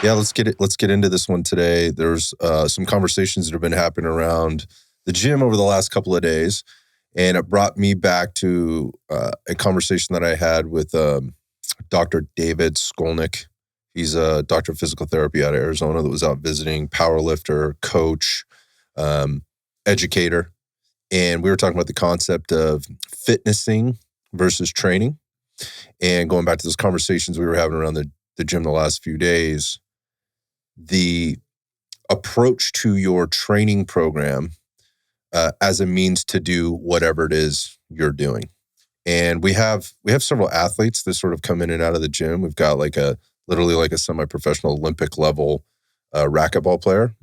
Yeah, let's get into this one today. There's some conversations that have been happening around the gym over the last couple of days, and it brought me back to a conversation that I had with Dr. David Skolnick. He's a doctor of physical therapy out of Arizona that was out visiting, powerlifter, coach, educator. And we were talking about the concept of fitnessing versus training. And going back to those conversations we were having around the gym the last few days, the approach to your training program as a means to do whatever it is you're doing. And we have several athletes that sort of come in and out of the gym. We've got literally like a semi-professional Olympic level racquetball player,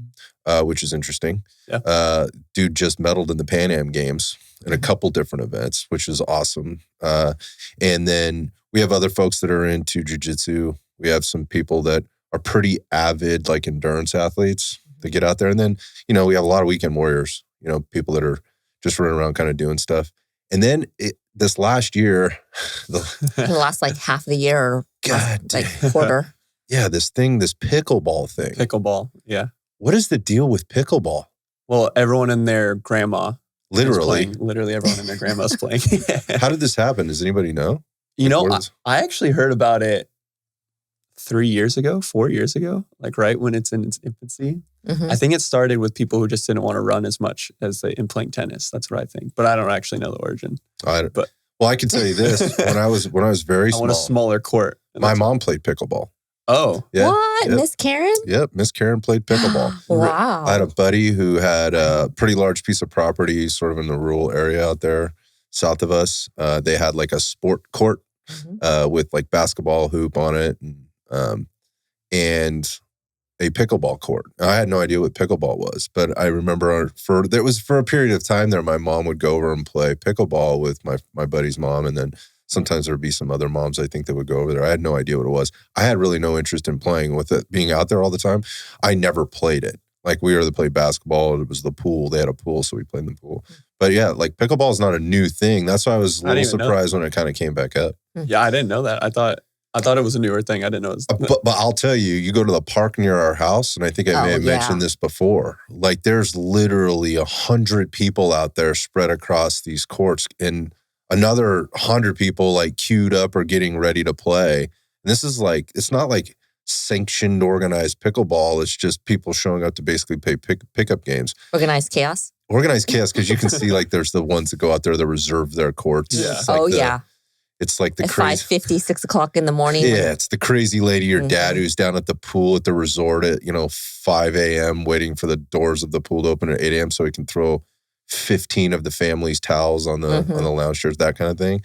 which is interesting. Yeah. Dude just medaled in the Pan Am Games in a couple different events, which is awesome. And then we have other folks that are into jiu-jitsu. We have some people that are pretty avid, like endurance athletes that get out there. And then, we have a lot of weekend warriors, people that are just running around kind of doing stuff. And then this last year, the last half of the year, quarter. Yeah, this pickleball thing. Pickleball, yeah. What is the deal with pickleball? Well, everyone and their grandma. Literally everyone and their grandma's playing. How did this happen? Does anybody know? I actually heard about it 4 years ago, right when it's in its infancy. Mm-hmm. I think it started with people who just didn't want to run as much as they in playing tennis. That's what I think. But I don't actually know the origin. Well, I can tell you this. when I was very small. I want a smaller court. My mom played pickleball. Oh. Yeah. What? Yep. Miss Karen? Yep. Miss Karen played pickleball. Wow. I had a buddy who had a pretty large piece of property sort of in the rural area out there south of us. They had a sport court with basketball hoop on it and a pickleball court. I had no idea what pickleball was, but I remember for a period of time there, my mom would go over and play pickleball with my buddy's mom, and then sometimes there would be some other moms, I think, that would go over there. I had no idea what it was. I had really no interest in playing with it, being out there all the time. I never played it. We either played basketball, it was the pool. They had a pool, so we played in the pool. But yeah, pickleball is not a new thing. That's why I was a little surprised when it kind of came back up. Yeah, I didn't know that. I thought it was a newer thing. I didn't know it was... But I'll tell you, you go to the park near our house, and I think I may have mentioned this before. There's literally 100 people out there spread across these courts, and another 100 people queued up or getting ready to play. And this is it's not sanctioned, organized pickleball. It's just people showing up to basically play pickup games. Organized chaos? Organized chaos, because you can see there's the ones that go out there that reserve their courts. Yeah. It's the at crazy 5:50, 6 o'clock in the morning. Yeah, it's the crazy lady, your dad, who's down at the pool at the resort at 5 a.m. waiting for the doors of the pool to open at 8 a.m. so he can throw 15 of the family's towels on the lounge chairs, that kind of thing.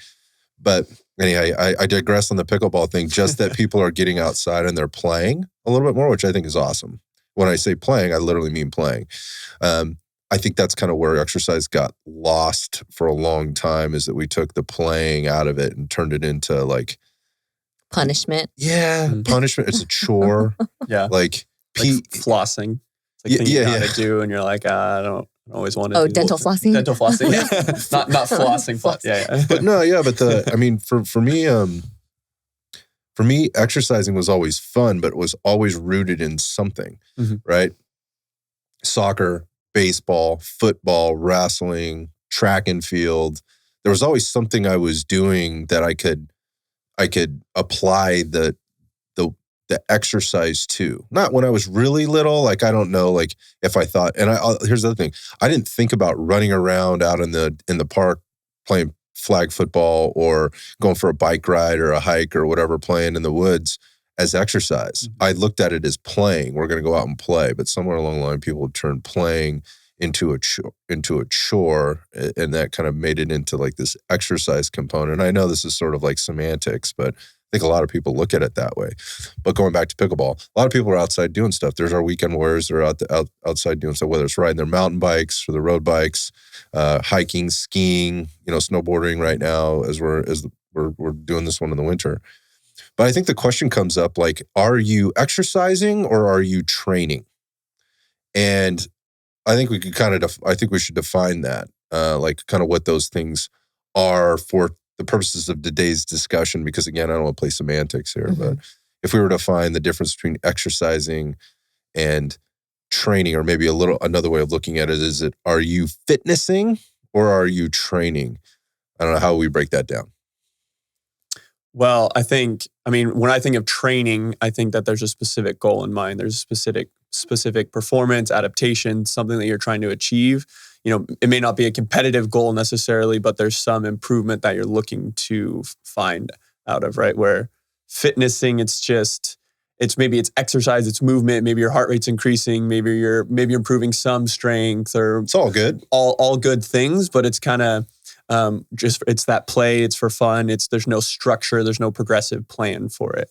But anyhow, I digress on the pickleball thing. Just that people are getting outside and they're playing a little bit more, which I think is awesome. When I say playing, I literally mean playing. I think that's kind of where exercise got lost for a long time, is that we took the playing out of it and turned it into punishment. Yeah, punishment. It's a chore. Yeah. Flossing. It's you gotta do, and you're I don't always want to do. Oh, dental flossing? Dental flossing, yeah. not flossing. Yeah. But no, yeah, but for me, exercising was always fun, but it was always rooted in something, right? Soccer, baseball, football, wrestling, track and field. There was always something I was doing that I could apply the exercise to. Not when I was really little, I don't know, if I thought, and here's the other thing. I didn't think about running around out in the park playing flag football or going for a bike ride or a hike or whatever, playing in the woods as exercise. I looked at it as playing. We're going to go out and play. But somewhere along the line, people would turn playing into a chore, and that kind of made it into this exercise component. I know this is sort of semantics, but I think a lot of people look at it that way. But going back to pickleball, a lot of people are outside doing stuff. There's our weekend warriors that are outside doing stuff, whether it's riding their mountain bikes or the road bikes, hiking, skiing, snowboarding right now as we're doing this one in the winter. But I think the question comes up, are you exercising or are you training? And I think we could I think we should define that, kind of what those things are for the purposes of today's discussion, because again, I don't want to play semantics here, but if we were to find the difference between exercising and training, or maybe another way of looking at it, are you fitnessing or are you training? I don't know how we break that down. Well, when I think of training, I think that there's a specific goal in mind. There's a specific performance, adaptation, something that you're trying to achieve. It may not be a competitive goal necessarily, but there's some improvement that you're looking to find out of, right? Where fitnessing, maybe it's exercise, it's movement, maybe your heart rate's increasing, maybe you're improving some strength, or it's all good. All good things, but it's kind of it's that play, it's for fun, there's no structure, there's no progressive plan for it.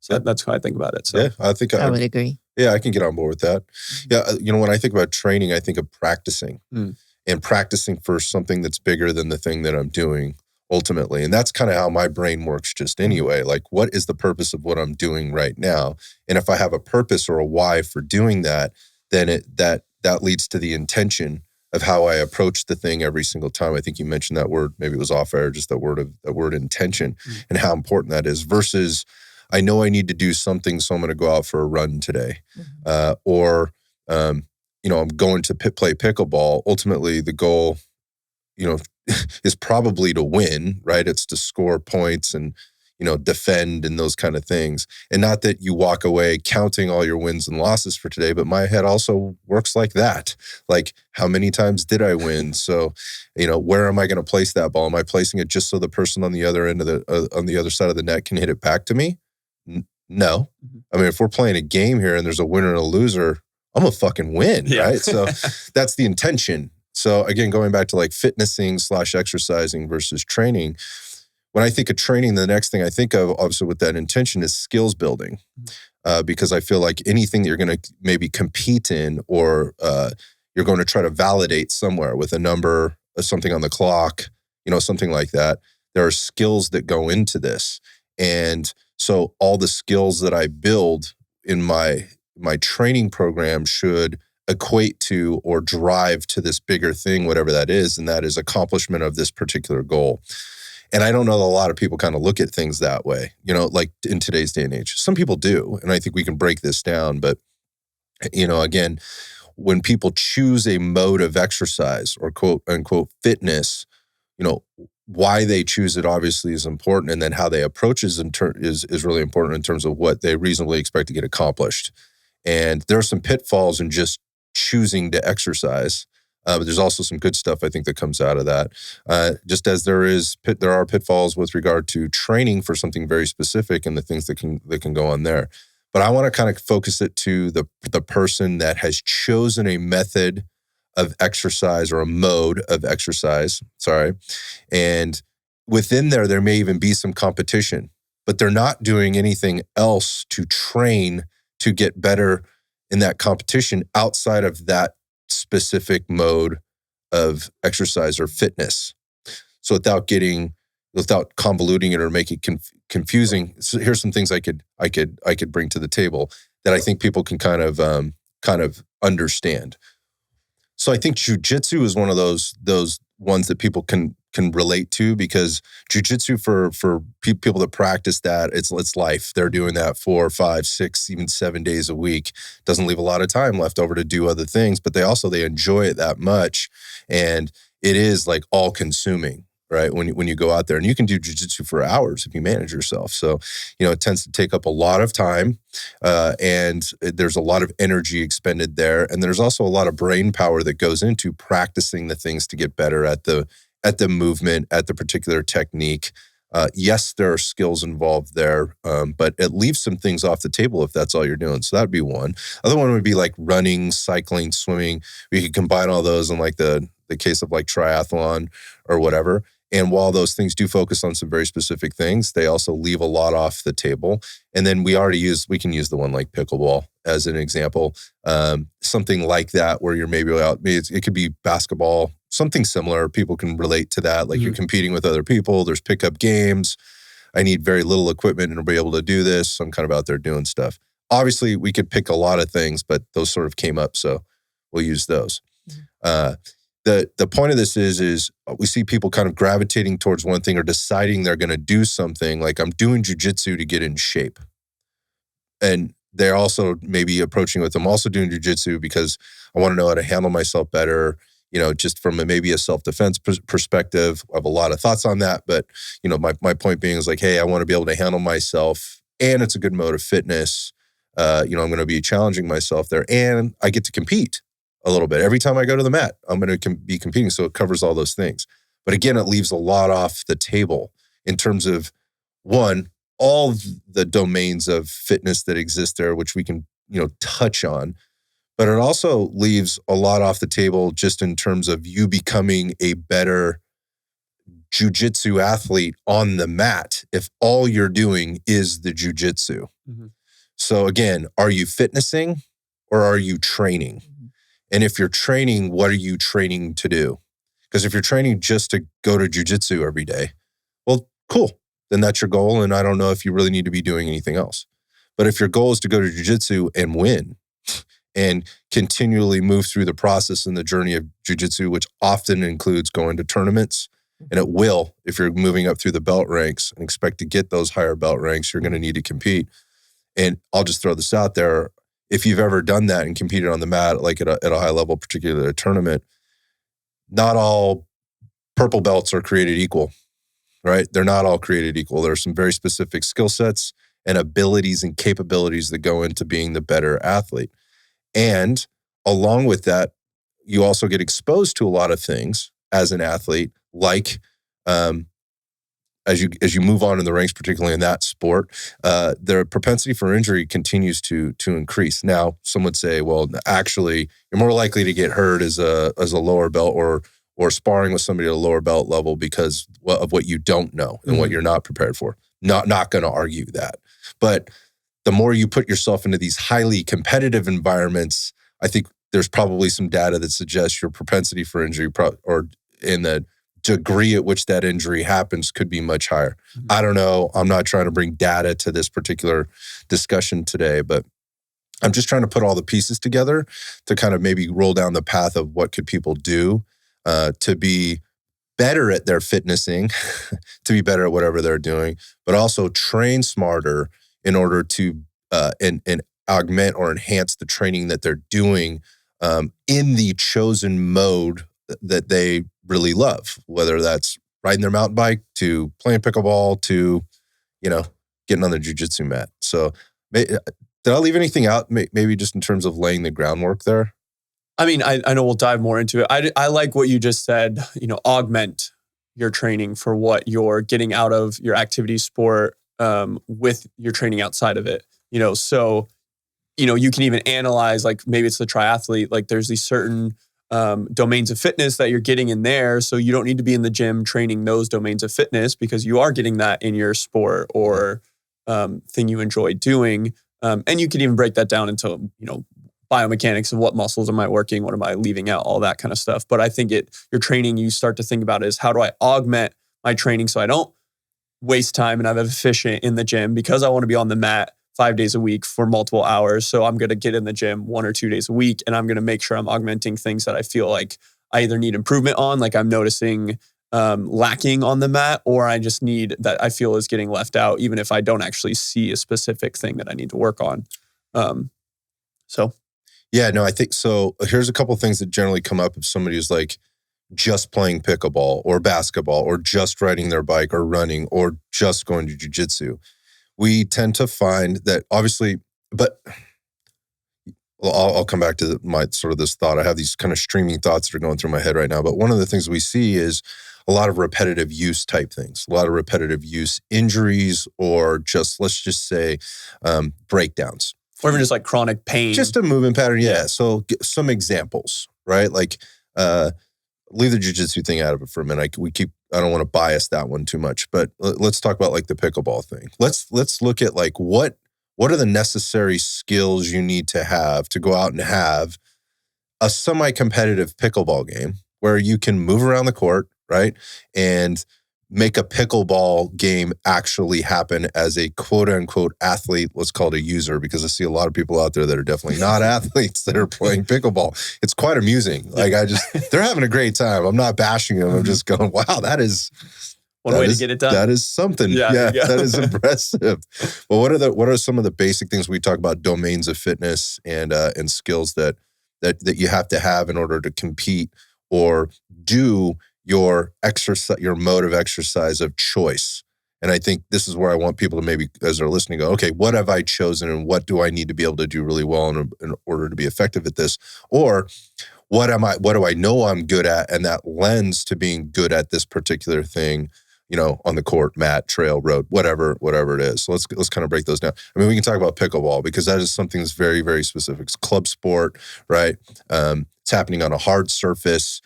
So that's how I think about it. So yeah, I think I would agree. Yeah, I can get on board with that. Yeah, when I think about training, I think of practicing and practicing for something that's bigger than the thing that I'm doing ultimately. And that's kind of how my brain works just anyway. Like, what is the purpose of what I'm doing right now? And if I have a purpose or a why for doing that, then that leads to the intention of how I approach the thing every single time. I think you mentioned that word, maybe it was off air, just that word intention, and how important that is versus I know I need to do something, so I'm going to go out for a run today. Or I'm going to play pickleball. Ultimately, the goal, is probably to win, right? It's to score points and, defend and those kind of things. And not that you walk away counting all your wins and losses for today, but my head also works like that. Like, how many times did I win? So, where am I going to place that ball? Am I placing it just so the person on the other end of on the other side of the net can hit it back to me? No. I mean, if we're playing a game here and there's a winner and a loser, I'm gonna fucking win, right? So that's the intention. So again, going back to like fitnessing / exercising versus training, when I think of training, the next thing I think of, obviously with that intention, is skills building. Because I feel like anything that you're going to maybe compete in, or you're going to try to validate somewhere with a number or something on the clock, something like that, there are skills that go into this. And so all the skills that I build in my training program should equate to or drive to this bigger thing, whatever that is, and that is accomplishment of this particular goal. And I don't know that a lot of people kind of look at things that way, like in today's day and age. Some people do, and I think we can break this down. But, again, when people choose a mode of exercise or quote unquote fitness, why they choose it obviously is important, and then how they approach is really important in terms of what they reasonably expect to get accomplished. And there are some pitfalls in just choosing to exercise, but there's also some good stuff I think that comes out of that. Just as there are pitfalls with regard to training for something very specific and the things that can go on there. But I want to kind of focus it to the person that has chosen a method of exercise or a mode of exercise, and within there may even be some competition, but they're not doing anything else to train to get better in that competition outside of that specific mode of exercise or fitness. So without convoluting it or making it confusing, so here's some things I could bring to the table that I think people can kind of understand. So I think jiu-jitsu is one of those ones that people can relate to, because jiu-jitsu for people that practice that, it's life. They're doing that 4, 5, 6, even 7 days a week. Doesn't leave a lot of time left over to do other things, but they enjoy it that much, and it is like all consuming, right? When you go out there, and you can do jiu-jitsu for hours if you manage yourself. So, it tends to take up a lot of time, and there's a lot of energy expended there. And there's also a lot of brain power that goes into practicing the things to get better at the movement, at the particular technique. Yes, there are skills involved there, but it leaves some things off the table if that's all you're doing. So that'd be one. Other one would be like running, cycling, swimming. We could combine all those in like the case of like triathlon or whatever. And while those things do focus on some very specific things, they also leave a lot off the table. And then we can use the one like pickleball as an example. Something like that where you're maybe out, it could be basketball, something similar. People can relate to that. Like you're competing with other people. There's pickup games. I need very little equipment and to be able to do this. So I'm kind of out there doing stuff. Obviously, we could pick a lot of things, but those sort of came up. So we'll use those. The point of this is we see people kind of gravitating towards one thing or deciding they're going to do something. Like, I'm doing jiu-jitsu to get in shape. and they're also maybe approaching with, I'm also doing jiu-jitsu because I want to know how to handle myself better, just from maybe a self-defense perspective. I have a lot of thoughts on that, but my point being is like, hey, I want to be able to handle myself, and it's a good mode of fitness. I'm going to be challenging myself there, and I get to compete a little bit. Every time I go to the mat, I'm going to be competing, so it covers all those things. But again, it leaves a lot off the table in terms of, one, all the domains of fitness that exist there, which we can, touch on. But it also leaves a lot off the table just in terms of you becoming a better jiu-jitsu athlete on the mat if all you're doing is the jiu-jitsu. Mm-hmm. So again, are you fitnessing or are you training? Mm-hmm. And if you're training, what are you training to do? Because if you're training just to go to jiu-jitsu every day, well, cool. Then that's your goal. And I don't know if you really need to be doing anything else. But if your goal is to go to jiu-jitsu and win and continually move through the process and the journey of jiu-jitsu, which often includes going to tournaments, and it will, if you're moving up through the belt ranks and expect to get those higher belt ranks, you're going to need to compete. And I'll just throw this out there. If you've ever done that and competed on the mat, like at a high level, particularly at a tournament, not all purple belts are created equal, right? They're not all created equal. There are some very specific skill sets and abilities and capabilities that go into being the better athlete. And along with that, you also get exposed to a lot of things as an athlete, like as you move on in the ranks, particularly in that sport, the propensity for injury continues to increase. Now, some would say, well, actually, you're more likely to get hurt as a lower belt or sparring with somebody at a lower belt level because of what you don't know and what you're not prepared for. Not going to argue that. But the more you put yourself into these highly competitive environments, I think there's probably some data that suggests your propensity for injury or in the degree at which that injury happens could be much higher. Mm-hmm. I don't know. I'm not trying to bring data to this particular discussion today, but I'm just trying to put all the pieces together to kind of maybe roll down the path of what could people do to be better at their fitnessing, to be better at whatever they're doing, but also train smarter in order to and augment or enhance the training that they're doing in the chosen mode that they really love, whether that's riding their mountain bike to playing pickleball to, getting on the jiu-jitsu mat. So did I leave anything out? Maybe just in terms of laying the groundwork there? I mean, I know we'll dive more into it. I like what you just said, augment your training for what you're getting out of your activity sport with your training outside of it. So, you can even analyze, like maybe it's the triathlete, like there's these certain domains of fitness that you're getting in there. So you don't need to be in the gym training those domains of fitness because you are getting that in your sport or thing you enjoy doing. And you can even break that down into, biomechanics of what muscles am I working? What am I leaving out? All that kind of stuff. But I think your training, you start to think about is how do I augment my training so I don't waste time and I'm efficient in the gym because I want to be on the mat 5 days a week for multiple hours. So I'm going to get in the gym 1 or 2 days a week and I'm going to make sure I'm augmenting things that I feel like I either need improvement on, like I'm noticing lacking on the mat, or I just need that I feel is getting left out, even if I don't actually see a specific thing that I need to work on. Yeah, no, I think so. Here's a couple of things that generally come up if somebody is like just playing pickleball or basketball or just riding their bike or running or just going to jiu-jitsu. We tend to find that obviously, but I'll come back to my sort of this thought. I have these kind of streaming thoughts that are going through my head right now. But one of the things we see is a lot of repetitive use type things, a lot of repetitive use injuries, or just, let's just say, breakdowns. Or even just like chronic pain. Just a movement pattern, yeah. So some examples, right? Like, leave the jiu-jitsu thing out of it for a minute. I don't want to bias that one too much, but let's talk about like the pickleball thing. Let's look at like what are the necessary skills you need to have to go out and have a semi-competitive pickleball game where you can move around the court, right? And make a pickleball game actually happen as a quote-unquote athlete. Let's call it a user, because I see a lot of people out there that are definitely not athletes that are playing pickleball. It's quite amusing. Like they're having a great time. I'm not bashing them. I'm just going, wow, that is One way to get it done. That is something. Yeah, that is impressive. Well, what are some of the basic things we talk about, domains of fitness and skills that you have to have in order to compete or do your exercise, your mode of exercise of choice? And I think this is where I want people to maybe, as they're listening, go, okay, what have I chosen and what do I need to be able to do really well in order to be effective at this? Or what do I know I'm good at? And that lends to being good at this particular thing, on the court, mat, trail, road, whatever it is. So let's kind of break those down. I mean, we can talk about pickleball because that is something that's very, very specific. It's club sport, right? It's happening on a hard surface.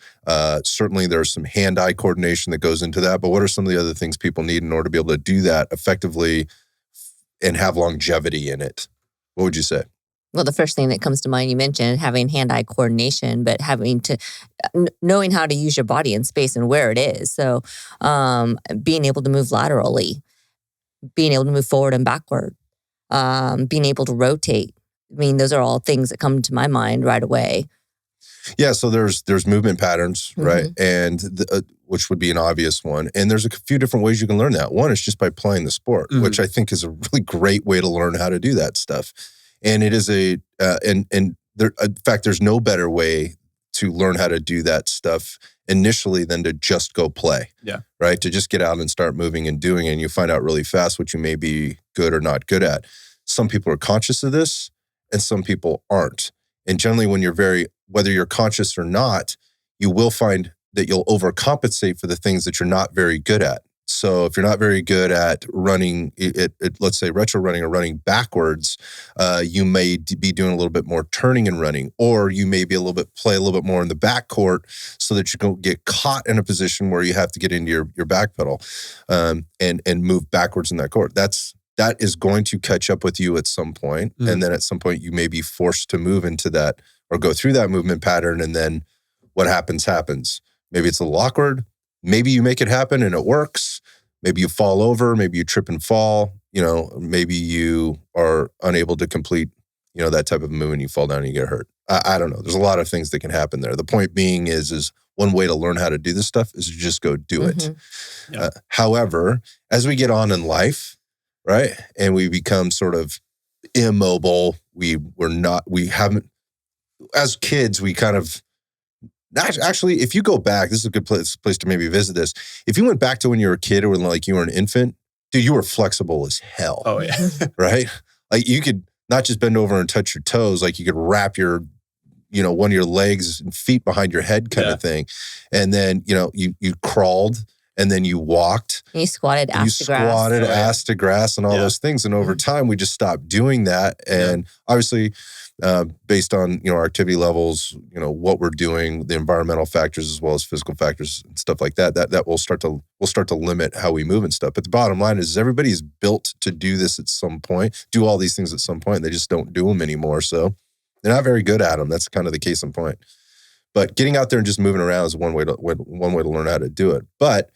Certainly there's some hand-eye coordination that goes into that, but what are some of the other things people need in order to be able to do that effectively and have longevity in it? What would you say? Well, the first thing that comes to mind, you mentioned having hand-eye coordination, but knowing how to use your body in space and where it is. So being able to move laterally, being able to move forward and backward, being able to rotate. I mean, those are all things that come to my mind right away. Yeah, so there's movement patterns, right? And which would be an obvious one. And there's a few different ways you can learn that. One is just by playing the sport, which I think is a really great way to learn how to do that stuff. And it is in fact, there's no better way to learn how to do that stuff initially than to just go play. Yeah. Right? To just get out and start moving and doing it. And you find out really fast what you may be good or not good at. Some people are conscious of this and some people aren't. And generally whether you're conscious or not, you will find that you'll overcompensate for the things that you're not very good at. So if you're not very good at running, let's say retro running or running backwards, you may be doing a little bit more turning and running, or you may be play a little bit more in the backcourt so that you don't get caught in a position where you have to get into your back pedal and move backwards in that court. That is going to catch up with you at some point. And then at some point you may be forced to move into that or go through that movement pattern. And then what happens. Maybe it's a little awkward. Maybe you make it happen and it works. Maybe you fall over. Maybe you trip and fall. Maybe you are unable to complete, that type of move and you fall down and you get hurt. I don't know. There's a lot of things that can happen there. The point being is one way to learn how to do this stuff is to just go do it. Yeah. However, as we get on in life, right, and we become sort of immobile, as kids, we kind of, actually, if you go back, this is a good place to maybe visit this. If you went back to when you were a kid or when you were an infant, dude, you were flexible as hell. Oh, yeah. Right? Like you could not just bend over and touch your toes, like you could wrap your, one of your legs and feet behind your head kind of thing. And then, you crawled and then you walked. You squatted ass to grass. You squatted ass to grass and all those things. And over time, we just stopped doing that. And obviously, based on, our activity levels, what we're doing, the environmental factors as well as physical factors and stuff like that will start to limit how we move and stuff. But the bottom line is everybody's built to do this at some point, do all these things at some point. They just don't do them anymore. So they're not very good at them. That's kind of the case in point. But getting out there and just moving around is one way to learn how to do it. But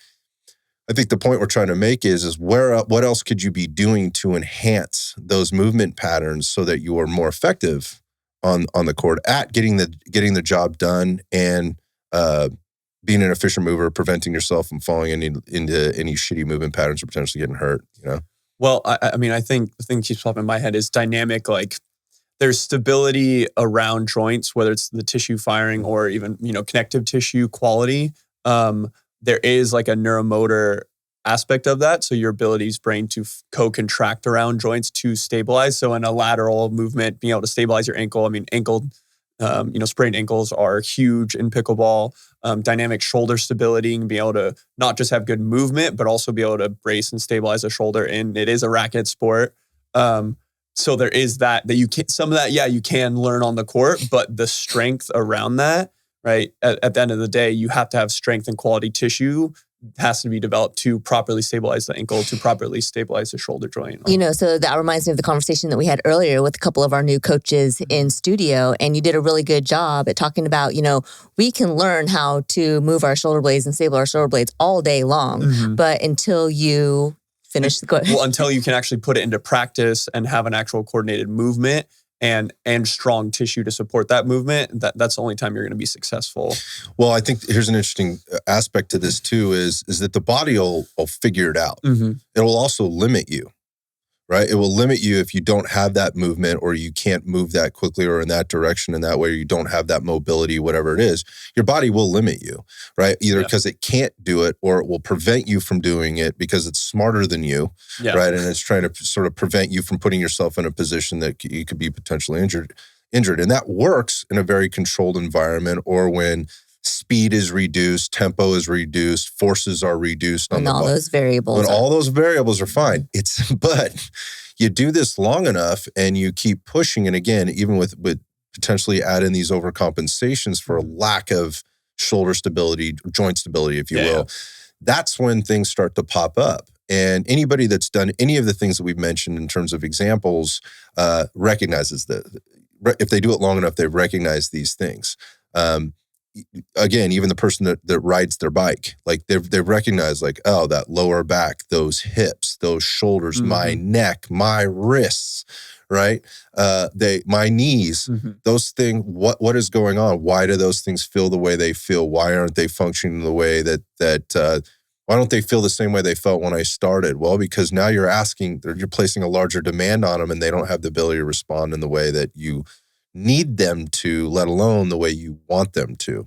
I think the point we're trying to make is what else could you be doing to enhance those movement patterns so that you are more effective on the court at getting the job done and being an efficient mover, preventing yourself from falling into any shitty movement patterns or potentially getting hurt. Well, I mean, I think the thing that keeps popping in my head is dynamic. Like there's stability around joints, whether it's the tissue firing or even connective tissue quality. There is like a neuromotor aspect of that. So your ability's brain to co-contract around joints to stabilize. So in a lateral movement, being able to stabilize your ankle. I mean, sprained ankles are huge in pickleball. Dynamic shoulder stability and being able to not just have good movement, but also be able to brace and stabilize a shoulder. And it is a racket sport. So there is that you can, some of that, you can learn on the court, but the strength around that, right? At the end of the day, you have to have strength and quality tissue has to be developed to properly stabilize the ankle, to properly stabilize the shoulder joint. So that reminds me of the conversation that we had earlier with a couple of our new coaches in studio. And you did a really good job at talking about, we can learn how to move our shoulder blades and stable our shoulder blades all day long. But until you finish the until you can actually put it into practice and have an actual coordinated movement and strong tissue to support that movement, that's the only time you're going to be successful. Well, I think here's an interesting aspect to this too is that the body will figure it out. Mm-hmm. It will also limit you, right? It will limit you if you don't have that movement or you can't move that quickly or in that direction in that way, or you don't have that mobility, whatever it is. Your body will limit you, right? Either because it can't do it or it will prevent you from doing it because it's smarter than you, right? And it's trying to sort of prevent you from putting yourself in a position that you could be potentially injured. And that works in a very controlled environment or when speed is reduced, tempo is reduced, forces are reduced on when the all those variables. When all those variables are fine. But you do this long enough and you keep pushing. And again, even with potentially add in these overcompensations for a lack of shoulder stability, joint stability, if you will, that's when things start to pop up. And anybody that's done any of the things that we've mentioned in terms of examples recognizes that. If they do it long enough, they recognize these things. Again, even the person that rides their bike, like they've recognized like, oh, that lower back, those hips, those shoulders, my neck, my wrists, right? My knees, those things, what is going on? Why do those things feel the way they feel? Why aren't they functioning the way that why don't they feel the same way they felt when I started? Well, because now you're placing a larger demand on them and they don't have the ability to respond in the way that you need them to, let alone the way you want them to.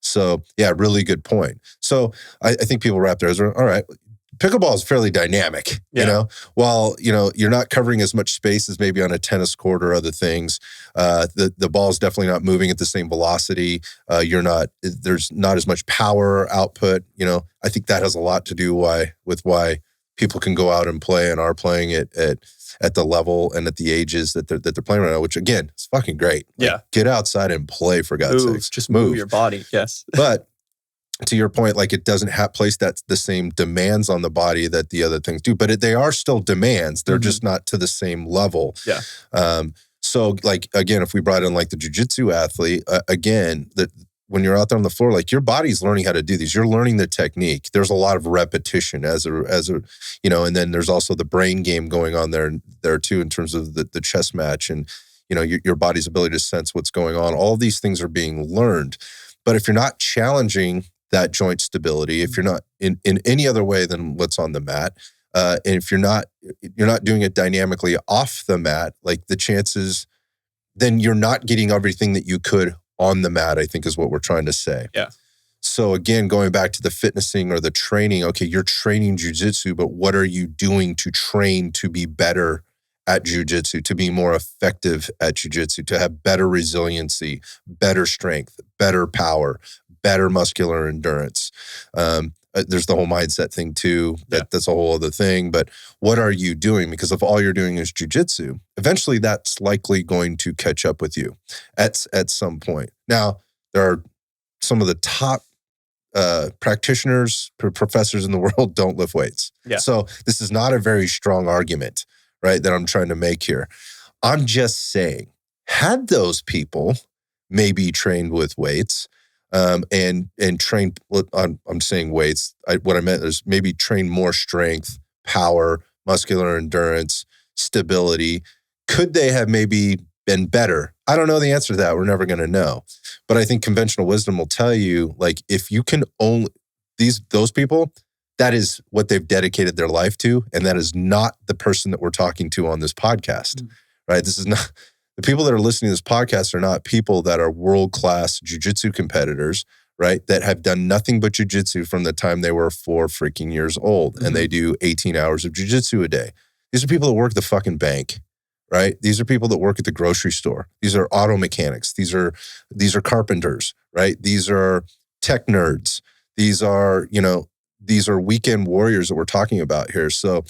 So yeah, really good point. So I think people wrap their heads around, all right, pickleball is fairly dynamic, you know, while, you're not covering as much space as maybe on a tennis court or other things. The ball is definitely not moving at the same velocity. There's not as much power output. I think that has a lot to do with why people can go out and play and are playing it at the level and at the ages that they're playing right now, which again, is fucking great. Like, get outside and play for God's sakes. Just move your body. Yes. But to your point, like it doesn't place the same demands on the body that the other things do, but they are still demands. They're just not to the same level. Yeah. So like, again, if we brought in like the jiu-jitsu athlete, again, when you're out there on the floor, like your body's learning how to do these. You're learning the technique. There's a lot of repetition as a, and then there's also the brain game going on there too, in terms of the chess match and, your body's ability to sense what's going on. All of these things are being learned. But if you're not challenging that joint stability, if you're not in any other way than what's on the mat, and if you're not doing it dynamically off the mat, like the chances, then you're not getting everything that you could on the mat, I think is what we're trying to say. Yeah. So again, going back to the fitnessing or the training, okay, you're training jiu-jitsu, but what are you doing to train to be better at jiu-jitsu, to be more effective at jiu-jitsu, to have better resiliency, better strength, better power, better muscular endurance? There's the whole mindset thing too. That's a whole other thing. But what are you doing? Because if all you're doing is jiu-jitsu, eventually that's likely going to catch up with you at some point. Now, there are some of the top practitioners, professors in the world don't lift weights. Yeah. So this is not a very strong argument, right, that I'm trying to make here. I'm just saying, had those people maybe trained with weights, and train, I'm saying weights. What I meant is maybe train more strength, power, muscular endurance, stability. Could they have maybe been better? I don't know the answer to that. We're never going to know. But I think conventional wisdom will tell you, like, if you can only, those people, that is what they've dedicated their life to. And that is not the person that we're talking to on this podcast, right? This is not... The people that are listening to this podcast are not people that are world-class jiu-jitsu competitors, right? That have done nothing but jiu-jitsu from the time they were 4 freaking years old. And they do 18 hours of jiu-jitsu a day. These are people that work at the fucking bank, right? These are people that work at the grocery store. These are auto mechanics. These are carpenters, right? These are tech nerds. These are weekend warriors that we're talking about here. So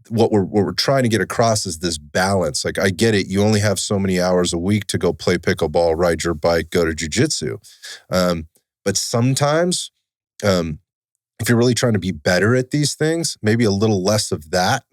what we're trying to get across is this balance. Like, I get it. You only have so many hours a week to go play pickleball, ride your bike, go to jiu-jitsu. But sometimes, if you're really trying to be better at these things, maybe a little less of that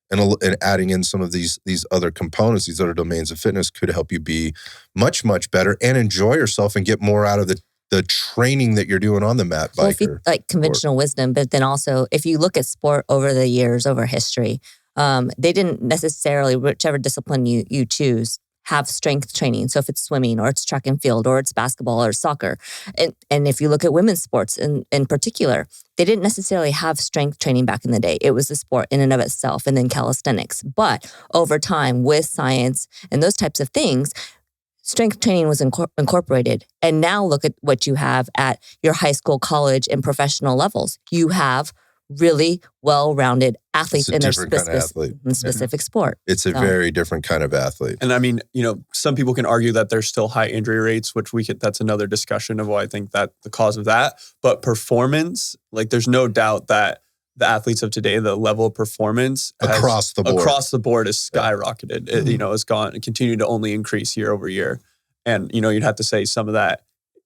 and adding in some of these other components, these other domains of fitness could help you be much, much better and enjoy yourself and get more out of the training that you're doing on the mat. Well, if you, like conventional wisdom, but then also if you look at sport over the years, over history, they didn't necessarily, whichever discipline you choose, have strength training. So if it's swimming or it's track and field or it's basketball or soccer. And if you look at women's sports in particular, they didn't necessarily have strength training back in the day. It was a sport in and of itself, and then calisthenics. But over time, with science and those types of things, strength training was incorporated. And now look at what you have at your high school, college, and professional levels. You have really well-rounded athletes in their specific sport. It's a very different kind of athlete. And I mean, some people can argue that there's still high injury rates, which that's another discussion of why I think that the cause of that. But performance, like there's no doubt that the athletes of today, the level of performance across the board has skyrocketed. It, has continued to only increase year over year. And, you'd have to say some of that,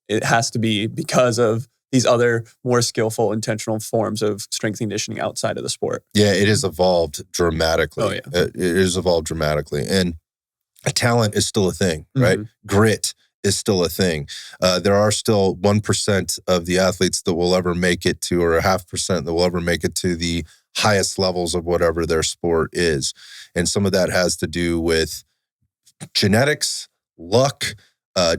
it has to be because of these other more skillful, intentional forms of strength conditioning outside of the sport. Yeah, it has evolved dramatically. Oh, yeah. It has evolved dramatically. And talent is still a thing, right? Grit is still a thing. There are still 1% of the athletes that will ever make it to, or 0.5% that will ever make it to the highest levels of whatever their sport is. And some of that has to do with genetics, luck, or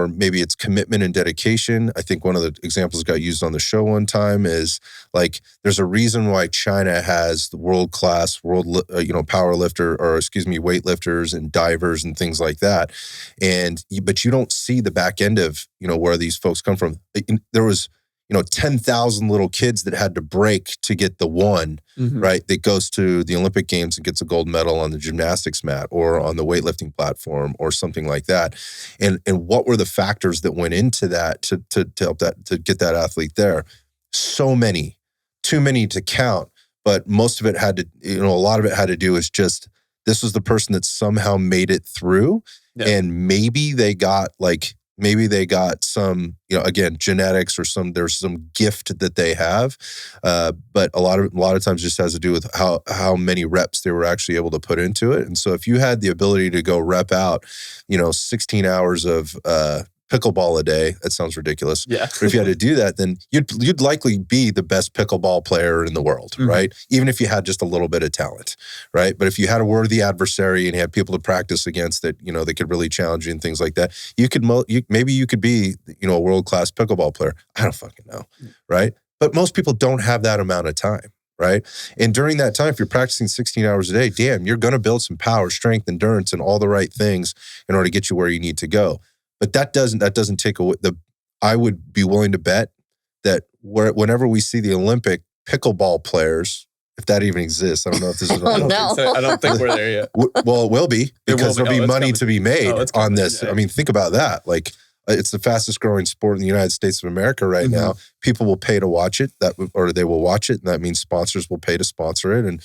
maybe it's commitment and dedication. I think one of the examples got used on the show one time is like there's a reason why China has the world-class weightlifters and divers and things like that. But you don't see the back end of where these folks come from. There was 10,000 little kids that had to break to get the one, right? That goes to the Olympic Games and gets a gold medal on the gymnastics mat or on the weightlifting platform or something like that. And what were the factors that went into that to help that, to get that athlete there? So many, too many to count, but most of it had to, a lot of it had to do with just, this was the person that somehow made it through. Yeah. And maybe they got some, again, genetics or there's some gift that they have. But a lot of times just has to do with how many reps they were actually able to put into it. And so if you had the ability to go rep out, 16 hours of pickleball a day, that sounds ridiculous. Yeah. But if you had to do that, then you'd likely be the best pickleball player in the world, right? Even if you had just a little bit of talent, right? But if you had a worthy adversary and you had people to practice against that, that could really challenge you and things like that, maybe you could be, a world-class pickleball player. I don't fucking know, right? But most people don't have that amount of time. Right. And during that time, if you're practicing 16 hours a day, damn, you're going to build some power, strength, endurance, and all the right things in order to get you where you need to go. But that doesn't take away I would be willing to bet that whenever we see the Olympic pickleball players, if that even exists, I don't know if this is. I don't think we're there yet. Well, it will be because there'll be money to be made on this. Yeah. I mean, think about that. Like, it's the fastest growing sport in the United States of America right now. People will pay to watch it, or they will watch it, and that means sponsors will pay to sponsor it. And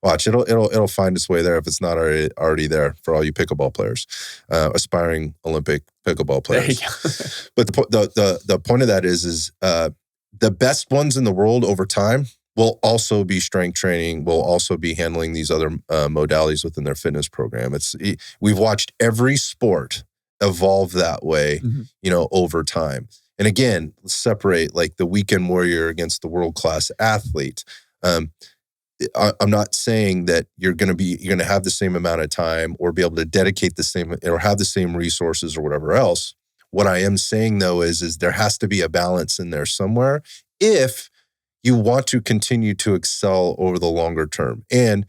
watch, it'll find its way there if it's not already there for all you pickleball players, aspiring Olympic pickleball players. But the point of that is the best ones in the world over time will also be strength training, will also be handling these other modalities within their fitness program. We've watched every sport evolve that way, over time. And again, let's separate like the weekend warrior against the world-class athlete. I'm not saying that you're going to have the same amount of time or be able to dedicate the same or have the same resources or whatever else. What I am saying though is there has to be a balance in there somewhere if you want to continue to excel over the longer term. And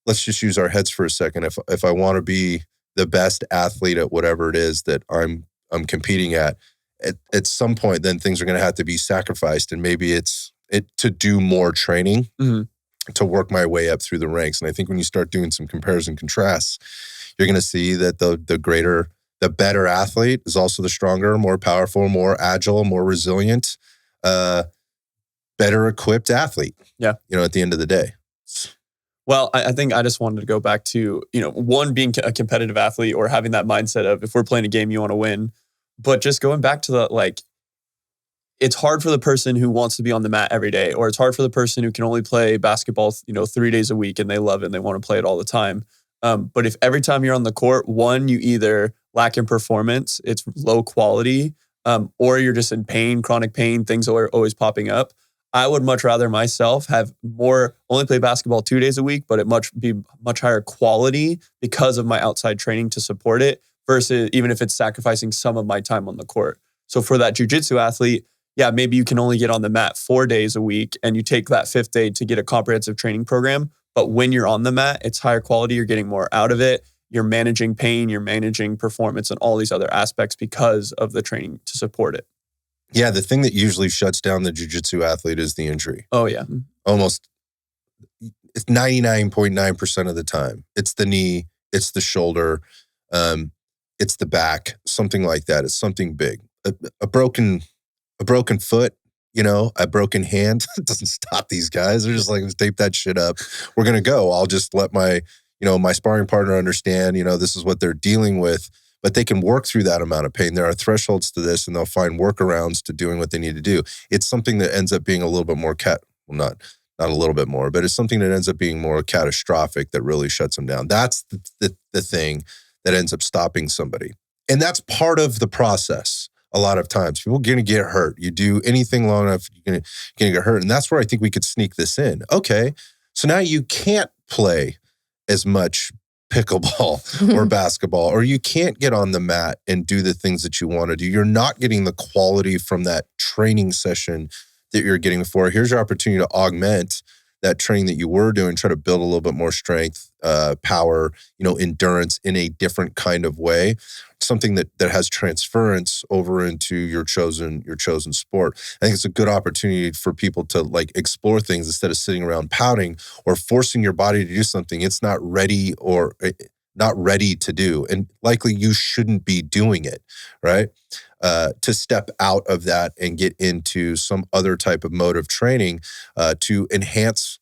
let's just use our heads for a second. If I want to be the best athlete at whatever it is that I'm competing at some point, then things are going to have to be sacrificed, and maybe it's to do more training to work my way up through the ranks. And I think when you start doing some compares and contrasts, you're going to see that the better athlete is also the stronger, more powerful, more agile, more resilient, better equipped athlete. Yeah, at the end of the day. Well, I think I just wanted to go back to, one, being a competitive athlete or having that mindset of if we're playing a game, you want to win. But just going back to it's hard for the person who wants to be on the mat every day, or it's hard for the person who can only play basketball, 3 days a week and they love it and they want to play it all the time. But if every time you're on the court, one, you either lack in performance, it's low quality, or you're just in pain, chronic pain, things are always popping up. I would much rather myself have only play basketball 2 days a week, but be much higher quality because of my outside training to support it, versus even if it's sacrificing some of my time on the court. So for that jiu-jitsu athlete, yeah, maybe you can only get on the mat 4 days a week and you take that 5th day to get a comprehensive training program. But when you're on the mat, it's higher quality. You're getting more out of it. You're managing pain, you're managing performance and all these other aspects because of the training to support it. Yeah, the thing that usually shuts down the jiu-jitsu athlete is the injury. Oh, yeah. Almost, it's 99.9% of the time. It's the knee, it's the shoulder, it's the back, something like that. It's something big. A broken foot, a broken hand doesn't stop these guys. They're just like, let's tape that shit up. We're going to go. I'll just let my sparring partner understand, this is what they're dealing with. But they can work through that amount of pain. There are thresholds to this, and they'll find workarounds to doing what they need to do. It's something that ends up being a little bit more not a little bit more, but it's something that ends up being more catastrophic that really shuts them down. That's the thing that ends up stopping somebody. And that's part of the process. A lot of times people are going to get hurt. You do anything long enough, you're going to get hurt. And that's where I think we could sneak this in. Okay, so now you can't play as much pickleball or basketball, or you can't get on the mat and do the things that you want to do. You're not getting the quality from that training session that you're getting before. Here's your opportunity to augment that training that you were doing, try to build a little bit more strength, power, endurance in a different kind of way. Something that has transference over into your chosen sport. I think it's a good opportunity for people to explore things instead of sitting around pouting or forcing your body to do something it's not ready to do. And likely you shouldn't be doing it, right? To step out of that and get into some other type of mode of training to enhance,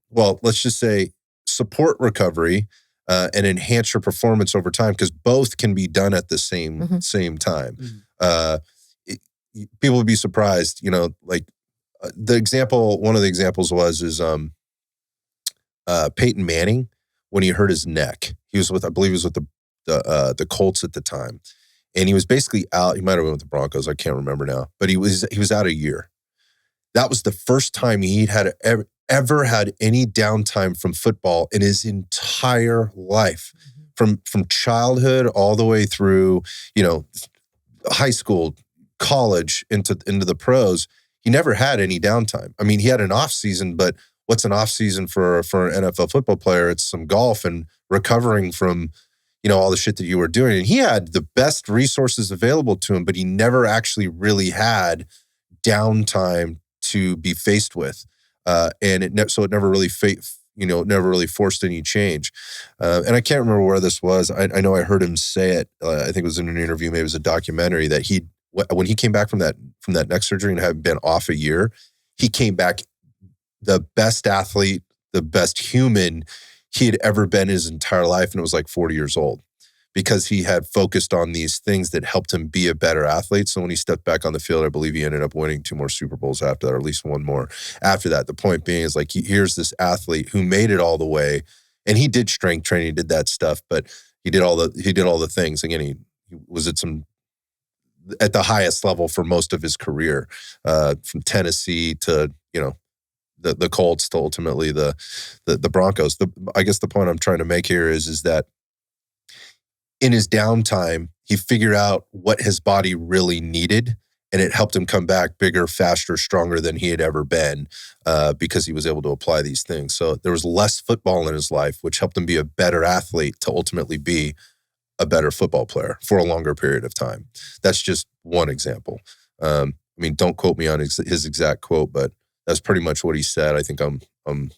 let's just say, support recovery and enhance your performance over time, because both can be done at the same time. Mm-hmm. People would be surprised, one of the examples is Peyton Manning when he hurt his neck. He was with the Colts at the time. And he was basically out. He might have been with the Broncos. I can't remember now. But he was out a year. That was the first time he'd had ever had any downtime from football in his entire life, from childhood all the way through, high school, college, into the pros. He never had any downtime. I mean, he had an off season, but what's an off season for an NFL football player? It's some golf and recovering from all the shit that you were doing. And he had the best resources available to him, but he never actually really had downtime to be faced with. And it never really never really forced any change. And I can't remember where this was. I know I heard him say it. I think it was in an interview, maybe it was a documentary, that when he came back from that neck surgery and had been off a year, he came back the best athlete, the best human he had ever been his entire life. And it was 40 years old, because he had focused on these things that helped him be a better athlete. So when he stepped back on the field, I believe he ended up winning 2 more Super Bowls after that, or at least 1 more after that. The point being is here's this athlete who made it all the way, and he did strength training, he did that stuff, but he did all the things. Again, he was at the highest level for most of his career, from Tennessee to, the Colts to ultimately the Broncos. I guess the point I'm trying to make here is that in his downtime, he figured out what his body really needed, and it helped him come back bigger, faster, stronger than he had ever been, because he was able to apply these things. So there was less football in his life, which helped him be a better athlete to ultimately be a better football player for a longer period of time. That's just one example. Don't quote me on his exact quote, but that's pretty much what he said. I think I'm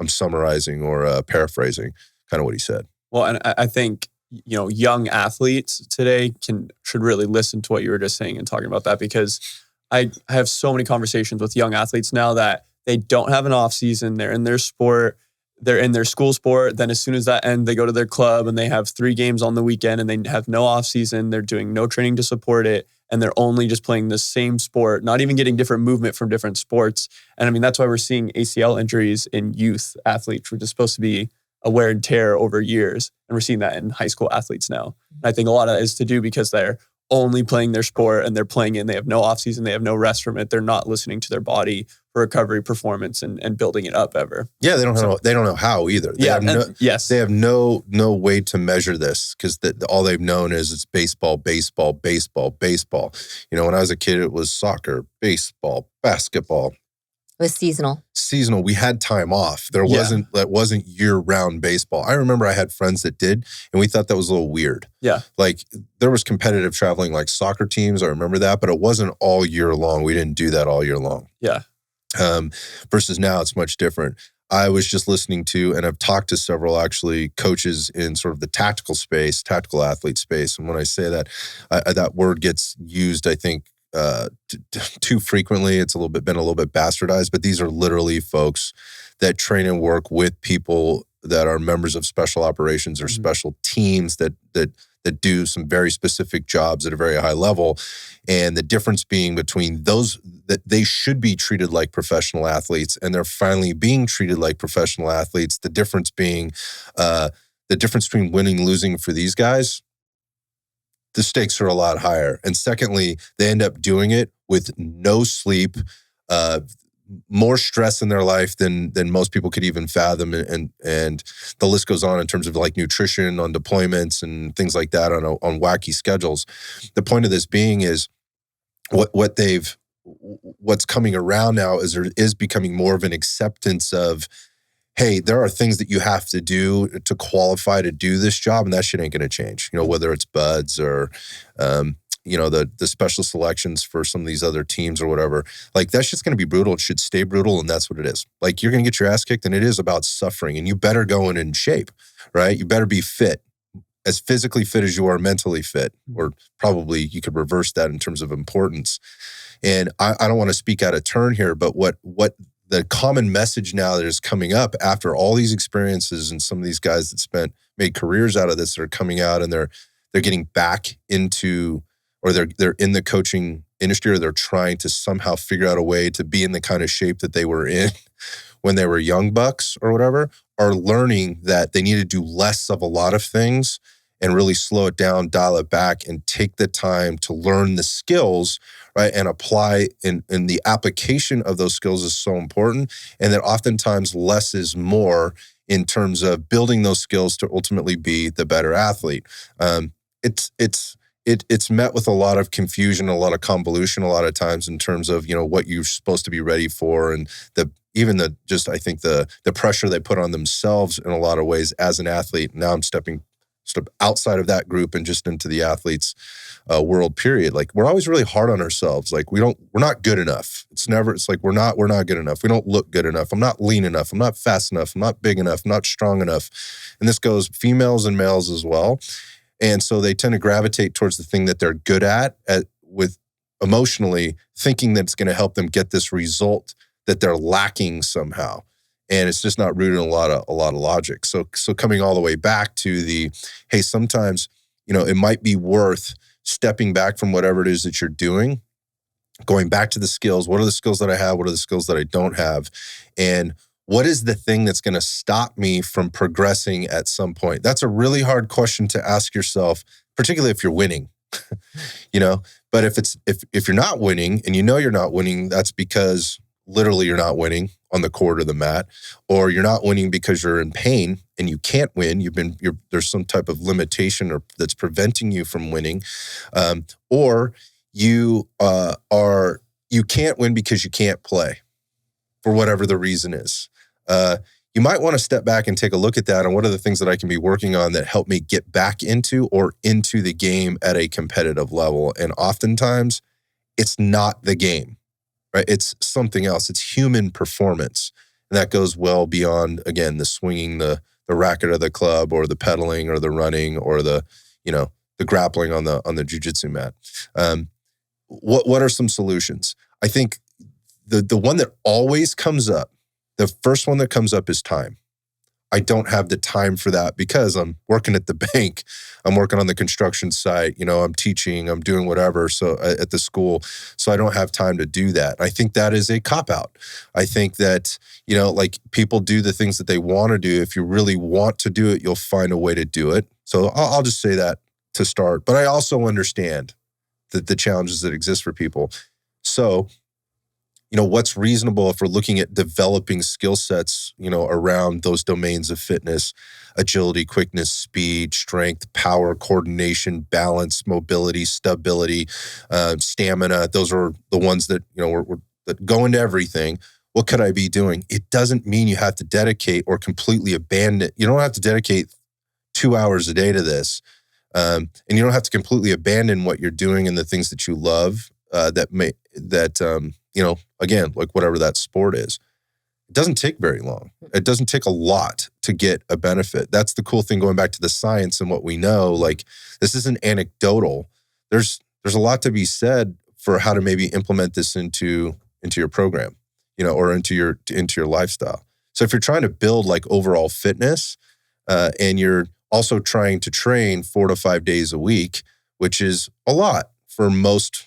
summarizing or paraphrasing kind of what he said. Well, and I think young athletes today should really listen to what you were just saying and talking about that, because I have so many conversations with young athletes now that they don't have an off season. They're in their sport. They're in their school sport. Then as soon as that ends, they go to their club and they have 3 games on the weekend and they have no off season. They're doing no training to support it. And they're only just playing the same sport, not even getting different movement from different sports. And that's why we're seeing ACL injuries in youth athletes, which is supposed to be a wear and tear over years. And we're seeing that in high school athletes now. And I think a lot of that is to do because they're only playing their sport and they're playing it and they have no off season, they have no rest from it. They're not listening to their body for recovery, performance, and building it up ever. Yeah, they don't know how either. They have no way to measure this because all they've known is it's baseball, baseball, baseball, baseball. You know, when I was a kid, it was soccer, baseball, basketball. It was seasonal. Seasonal. We had time off. That wasn't year-round baseball. I remember I had friends that did, and we thought that was a little weird. Yeah. Like there was competitive traveling, like soccer teams. I remember that, but it wasn't all year long. We didn't do that all year long. Yeah. Versus now, it's much different. I was just listening to, and I've talked to several actually coaches in sort of the tactical space, tactical athlete space. And when I say that, that word gets used, I think, too frequently. It's been a little bit bastardized, but these are literally folks that train and work with people that are members of special operations or special teams that do some very specific jobs at a very high level. And the difference being between those that they should be treated like professional athletes and they're finally being treated like professional athletes. The difference being the difference between winning and losing for these guys, the stakes are a lot higher. And secondly, they end up doing it with no sleep, more stress in their life than most people could even fathom. And the list goes on in terms of like nutrition on deployments and things like that on wacky schedules. The point of this being is what's coming around now is becoming more of an acceptance of, hey, there are things that you have to do to qualify to do this job, and that shit ain't going to change. You know, whether it's buds or, you know, the special selections for some of these other teams or whatever. Like, that's just going to be brutal. It should stay brutal, and that's what it is. Like, you're going to get your ass kicked, and it is about suffering, and you better go in shape, right? You better be fit, as physically fit as you are mentally fit, or probably you could reverse that in terms of importance. And I don't want to speak out of turn here, but what the common message now that is coming up after all these experiences and some of these guys that made careers out of this that are coming out and they're getting back into, or they're in the coaching industry, or they're trying to somehow figure out a way to be in the kind of shape that they were in when they were young bucks or whatever, are learning that they need to do less of a lot of things and really slow it down, dial it back, and take the time to learn the skills, right? And apply, and the application of those skills is so important. And that oftentimes less is more in terms of building those skills to ultimately be the better athlete. It's met with a lot of confusion, a lot of convolution, a lot of times in terms of, you know, what you're supposed to be ready for, and I think the pressure they put on themselves in a lot of ways as an athlete. Now I'm stepping outside of that group and just into the athletes world, period. Like, we're always really hard on ourselves. Like, we're not good enough. It's like we're not good enough. We don't look good enough. I'm not lean enough. I'm not fast enough. I'm not big enough. I'm not strong enough. And this goes females and males as well. And so they tend to gravitate towards the thing that they're good at with emotionally, thinking that it's going to help them get this result that they're lacking somehow. And it's just not rooted in a lot of logic. So coming all the way back to hey, sometimes, you know, it might be worth stepping back from whatever it is that you're doing, going back to the skills. What are the skills that I have? What are the skills that I don't have? And what is the thing that's going to stop me from progressing at some point? That's a really hard question to ask yourself, particularly if you're winning, you know. But if you're not winning and you know you're not winning, that's because literally you're not winning on the court or the mat, or you're not winning because you're in pain and you can't win. There's some type of limitation that's preventing you from winning, or you can't win because you can't play for whatever the reason is. You might want to step back and take a look at that, and what are the things that I can be working on that help me get back into the game at a competitive level. And oftentimes it's not the game. Right? It's something else. It's human performance. And that goes well beyond, again, the swinging the racket of the club, or the pedaling, or the running, or the grappling on the jiu-jitsu mat. What are some solutions? I think the one that always comes up, the first one that comes up is time. I don't have the time for that because I'm working at the bank. I'm working on the construction site. You know, I'm teaching, I'm doing whatever. So at the school, so I don't have time to do that. I think that is a cop-out. I think that, you know, like, people do the things that they want to do. If you really want to do it, you'll find a way to do it. So I'll just say that to start. But I also understand the challenges that exist for people. So, what's reasonable if we're looking at developing skill sets, around those domains of fitness, agility, quickness, speed, strength, power, coordination, balance, mobility, stability, stamina. Those are the ones that, that go into everything. What could I be doing? It doesn't mean you have to dedicate or completely abandon. You don't have to dedicate 2 hours a day to this. And you don't have to completely abandon what you're doing and the things that you love, again, like whatever that sport is. It doesn't take very long. It doesn't take a lot to get a benefit. That's the cool thing, going back to the science and what we know. Like, this isn't anecdotal. There's a lot to be said for how to maybe implement this into your program, or into your lifestyle. So if you're trying to build like overall fitness, and you're also trying to train 4 to 5 days a week, which is a lot for most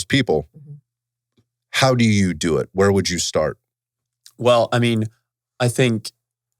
people. Mm-hmm. How do you do it? Where would you start? Well, I mean, I think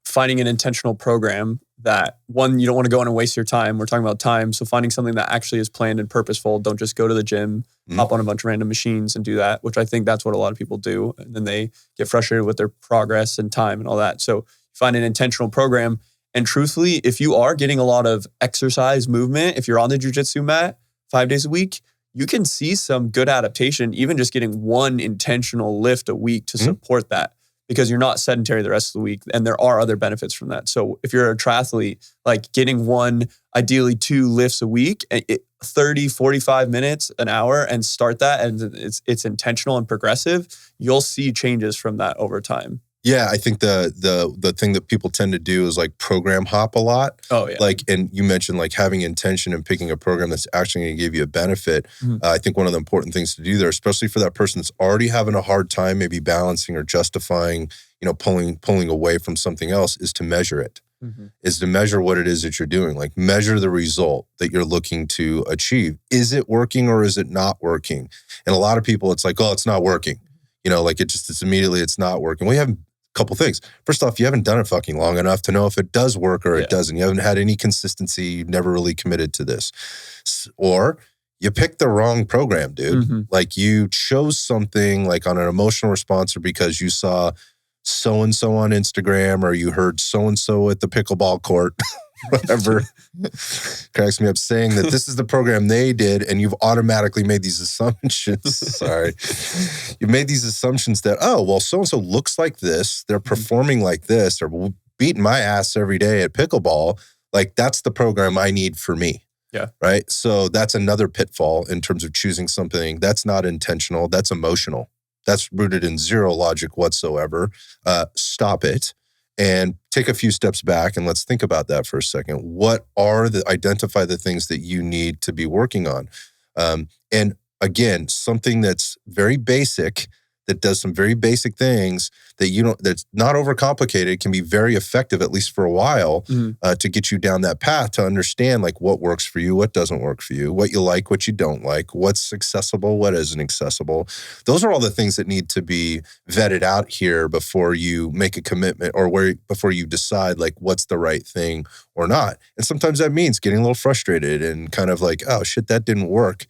finding an intentional program that, one, you don't want to go in and waste your time. We're talking about time. So finding something that actually is planned and purposeful. Don't just go to the gym, hop on a bunch of random machines and do that, which I think that's what a lot of people do. And then they get frustrated with their progress and time and all that. So find an intentional program. And truthfully, if you are getting a lot of exercise movement, if you're on the jiu-jitsu mat 5 days a week, you can see some good adaptation, even just getting one intentional lift a week to support that, because you're not sedentary the rest of the week. And there are other benefits from that. So if you're a triathlete, like getting one, ideally 2 lifts a week, 30, 45 minutes, an hour, and start that, and it's intentional and progressive, you'll see changes from that over time. Yeah, I think the thing that people tend to do is like program hop a lot. Oh, yeah. Like, and you mentioned like having intention and picking a program that's actually going to give you a benefit. Mm-hmm. I think one of the important things to do there, especially for that person that's already having a hard time maybe balancing or justifying, pulling away from something else, is to measure it. Mm-hmm. Is to measure what it is that you're doing. Like, measure the result that you're looking to achieve. Is it working or is it not working? And a lot of people, it's like, oh, it's not working. Like it's immediately, it's not working. We have couple things. First off, you haven't done it fucking long enough to know if it does work or it doesn't. You haven't had any consistency. You've never really committed to this. Or you picked the wrong program, dude. Mm-hmm. Like, you chose something like on an emotional response, or because you saw so-and-so on Instagram, or you heard so-and-so at the pickleball court, whatever. Cracks me up, saying that this is the program they did, and you've automatically made these assumptions. Sorry. You've made these assumptions that, oh, well, so-and-so looks like this, they're performing like this, or beating my ass every day at pickleball. Like, that's the program I need for me. Yeah. Right? So that's another pitfall in terms of choosing something that's not intentional, that's emotional. That's rooted in zero logic whatsoever. Stop it. And take a few steps back and let's think about that for a second. Identify the things that you need to be working on. And again, something that's very basic, that does some very basic things that's not overcomplicated, can be very effective, at least for a while, to get you down that path, to understand like what works for you, what doesn't work for you, what you like, what you don't like, what's accessible, what isn't accessible. Those are all the things that need to be vetted out here before you make a commitment, or before you decide like what's the right thing or not. And sometimes that means getting a little frustrated and kind of like, oh shit, that didn't work.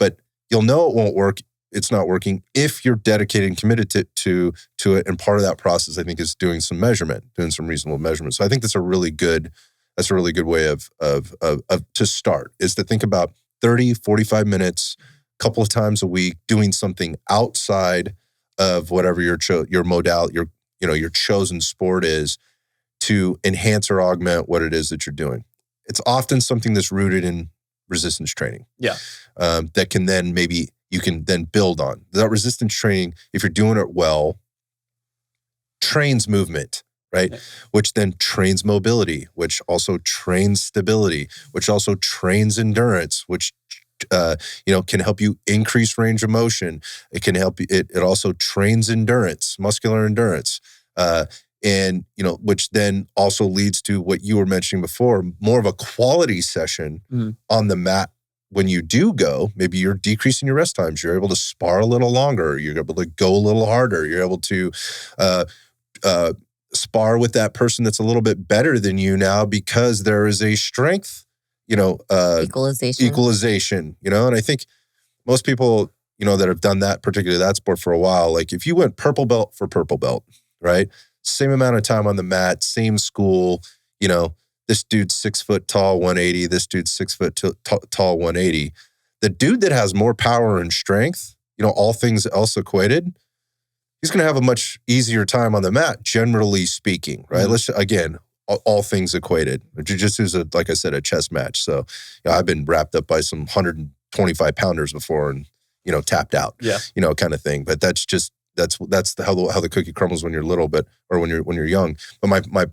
But you'll know it won't work. It's not working if you're dedicated and committed to it. And part of that process, I think, is doing some reasonable measurement. So I think that's a really good way of to start, is to think about 30, 45 minutes, a couple of times a week, doing something outside of whatever your modality, your chosen sport is, to enhance or augment what it is that you're doing. It's often something that's rooted in resistance training. Yeah. That can then you can then build on. That resistance training, if you're doing it well, trains movement, right? Yeah. Which then trains mobility, which also trains stability, which also trains endurance, which can help you increase range of motion. It can help you. It also trains endurance, muscular endurance, and which then also leads to what you were mentioning before, more of a quality session on the mat. When you do go, maybe you're decreasing your rest times. You're able to spar a little longer. You're able to go a little harder. You're able to spar with that person that's a little bit better than you now, because there is a strength, equalization. And I think most people, that have done that, particularly that sport for a while, like if you went purple belt for purple belt, right? Same amount of time on the mat, same school, this dude's 6 foot tall, 180. This dude's 6 foot tall, 180. The dude that has more power and strength, all things else equated, he's going to have a much easier time on the mat, generally speaking, right? Let's, again, all things equated. Jiu-jitsu is, like I said, a chess match. So I've been wrapped up by some 125 pounders before and, tapped out, kind of thing. But that's how the cookie crumbles when you're little, or when you're young. But my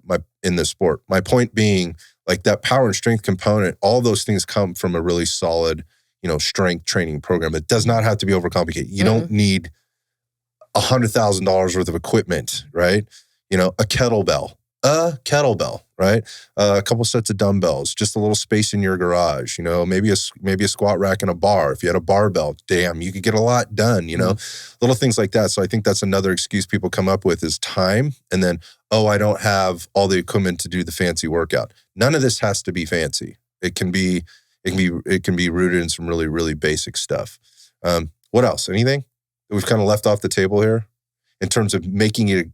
in this sport, my point being, like that power and strength component, all those things come from a really solid, strength training program. It does not have to be overcomplicated. You don't need $100,000 worth of equipment, right? A kettlebell, right? A couple sets of dumbbells, just a little space in your garage, maybe a squat rack and a bar. If you had a barbell, damn, you could get a lot done, little things like that. So I think that's another excuse people come up with is time. And then, I don't have all the equipment to do the fancy workout. None of this has to be fancy. It can be rooted in some really, really basic stuff. What else? Anything that we've kind of left off the table here in terms of making it,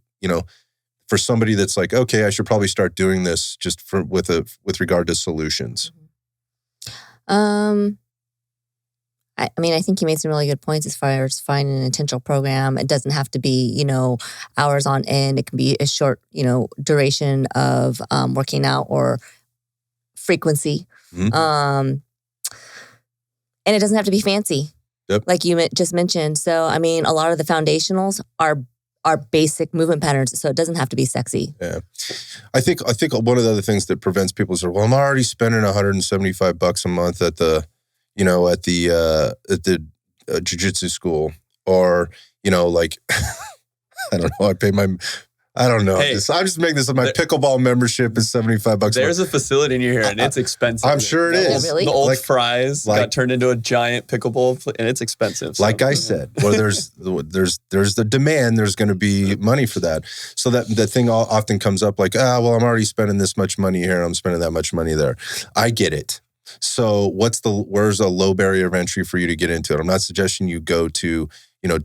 for somebody that's like, okay, I should probably start doing this just with regard to solutions? I think you made some really good points as far as finding an intentional program. It doesn't have to be, hours on end. It can be a short, duration of working out or frequency. And it doesn't have to be fancy. Yep. Like you just mentioned. So, a lot of the foundationals are basic movement patterns, so it doesn't have to be sexy. Yeah, I think one of the other things that prevents people is, well, I'm already spending $175 a month at the jiu-jitsu school, or like I don't know. I don't know. Hey, I'm just making this up. My pickleball membership is $75. There's a facility near here, and it's expensive. I'm sure it is. Yeah, really? The old Fry's got turned into a giant pickleball, and it's expensive. So. Like I said, well, there's the demand. There's going to be money for that. So that thing often comes up like, well, I'm already spending this much money here, and I'm spending that much money there. I get it. So where's a low barrier of entry for you to get into it? I'm not suggesting you go to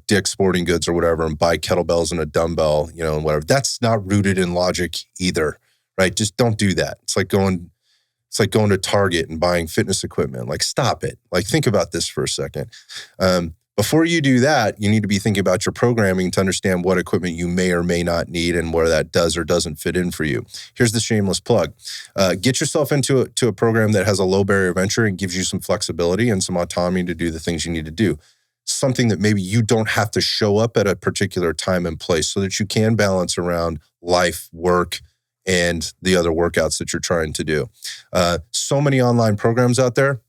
Dick's Sporting Goods or whatever and buy kettlebells and a dumbbell, and whatever. That's not rooted in logic either, right? Just don't do that. It's like going to Target and buying fitness equipment. Like, stop it. Like, think about this for a second. Before you do that, you need to be thinking about your programming to understand what equipment you may or may not need and where that does or doesn't fit in for you. Here's the shameless plug. Get yourself into a program that has a low barrier of entry and gives you some flexibility and some autonomy to do the things you need to do. Something that maybe you don't have to show up at a particular time and place, so that you can balance around life, work, and the other workouts that you're trying to do. So many online programs out there.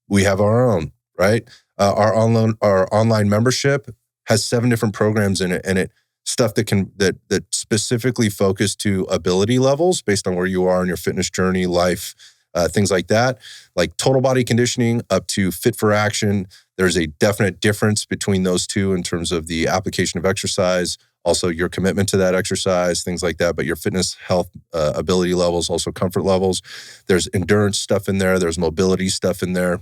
We have our own, right? Our online membership has 7 different programs in it, and stuff that specifically focus to ability levels based on where you are in your fitness journey, life, things like that, like total body conditioning up to fit for action. There's a definite difference between those two in terms of the application of exercise, also your commitment to that exercise, things like that. But your fitness, health, ability levels, also comfort levels. There's endurance stuff in there. There's mobility stuff in there.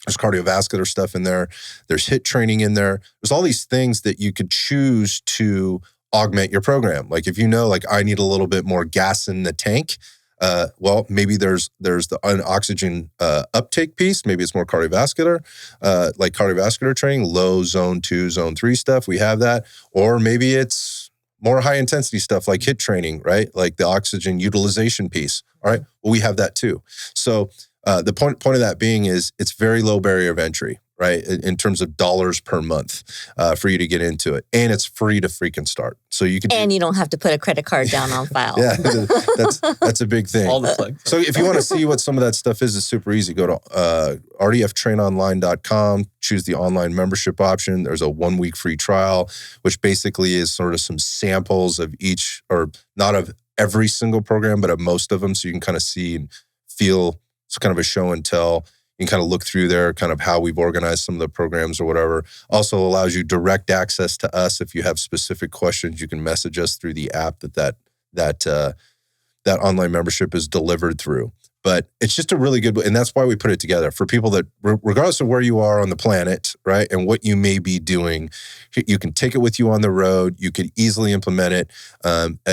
There's cardiovascular stuff in there. There's HIIT training in there. There's all these things that you could choose to augment your program. Like if like I need a little bit more gas in the tank, well, maybe there's the oxygen uptake piece. Maybe it's more cardiovascular, like cardiovascular training, low zone 2, zone 3 stuff. We have that. Or maybe it's more high intensity stuff like HIIT training, right? Like the oxygen utilization piece. All right. Well, we have that too. So the point of that being is it's very low barrier of entry, right? In terms of dollars per month for you to get into it. And it's free to freaking start. So you can you don't have to put a credit card down on file. Yeah, that's a big thing. All the plugs. So if you want to see what some of that stuff is, it's super easy. Go to rdftrainonline.com, choose the online membership option. There's a 1-week free trial, which basically is sort of some samples of each, or not of every single program, but of most of them. So you can kind of see and feel. It's kind of a show and tell. You can kind of look through there, kind of how we've organized some of the programs or whatever. Also allows you direct access to us. If you have specific questions, you can message us through the app that online membership is delivered through. But it's just a really good, and that's why we put it together for people that, regardless of where you are on the planet, right, and what you may be doing, you can take it with you on the road. You could easily implement it.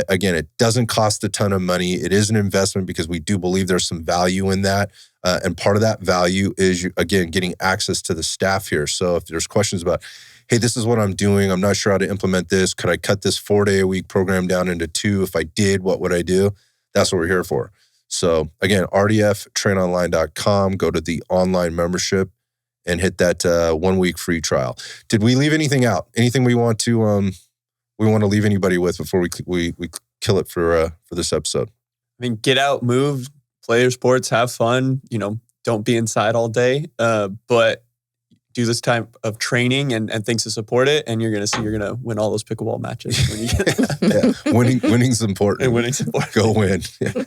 Again, it doesn't cost a ton of money. It is an investment because we do believe there's some value in that. And part of that value is, again, getting access to the staff here. So if there's questions about, hey, this is what I'm doing, I'm not sure how to implement this, could I cut this 4-day-a-week program down into 2? If I did, what would I do? That's what we're here for. So again, rdftrainonline.com, go to the online membership and hit that 1-week free trial. Did we leave anything out? Anything we want to leave anybody with before we kill it for this episode? I mean, get out, move, play your sports, have fun. Don't be inside all day. But do this type of training and things to support it, and you're gonna win all those pickleball matches when you get Winning's important. And winning's important. Go win. Yeah.